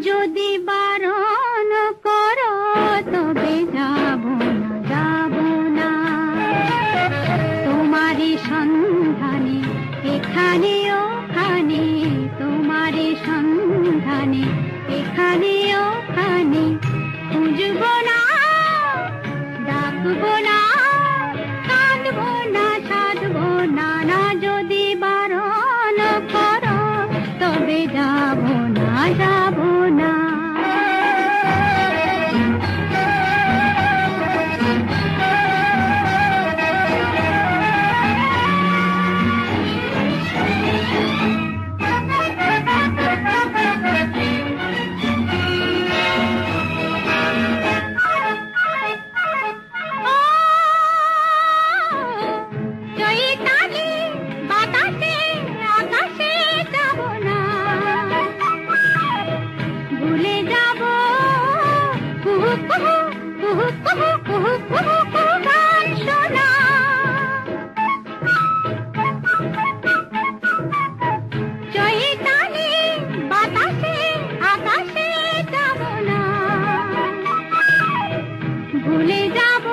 যদি বারণ করো তবে যাব না, যাব না। তোমারই সন্ধানে এখানে ওখানে, তোমারই সন্ধানে এখানে ওখানে, খুঁজবো না, ডাকবো না, কাঁদবো না, সাধবো না, না যদি বারণ করো তবে যাব না, যাব না। ভুলে যাব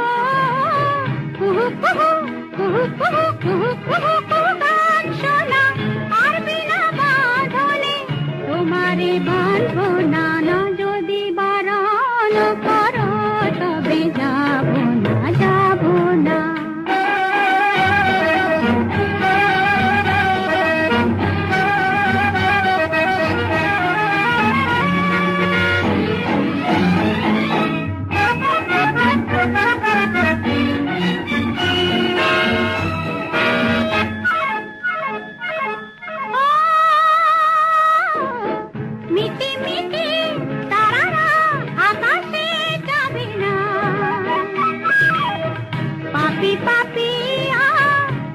গান শোনা, আর বিনা বাঁধনে তোমারে বাঁধবো না, না যদি বারণ করো তবে যাব না, যাব না। মিটি মিটি তারারা আকাশে যাবে না, পাপি পাপি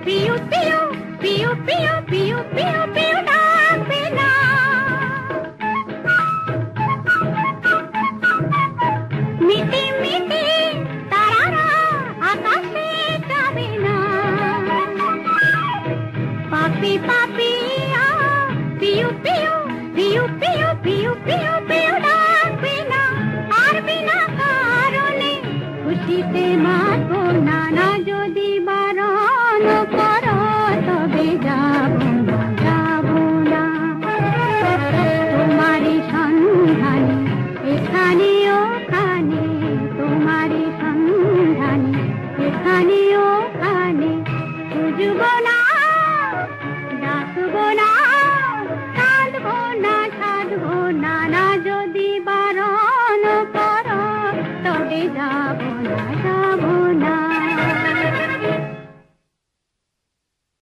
পিউ পিউ পিউ পিউ পিউ পিউ পিউ ডাকবে না। মিটি মিটি তারারা আকাশে যাবে না, পাপি পাপি পিউ পিউ পিউ পিউ পিউ পিউ পিউ ডাকবে না, আর বিনা কারণে খুশিতে মারবো না, না যদি বারণ করো তবে যাব না, যাব না। তোমারই সন্ধানে এখানে ওখানে, তোমারই সন্ধানে এখানে ওখানে, খুঁজবো না, ডাকবো না, কাঁদবো না, সাধবো না, না যদি বারণ করো তবে যাব না।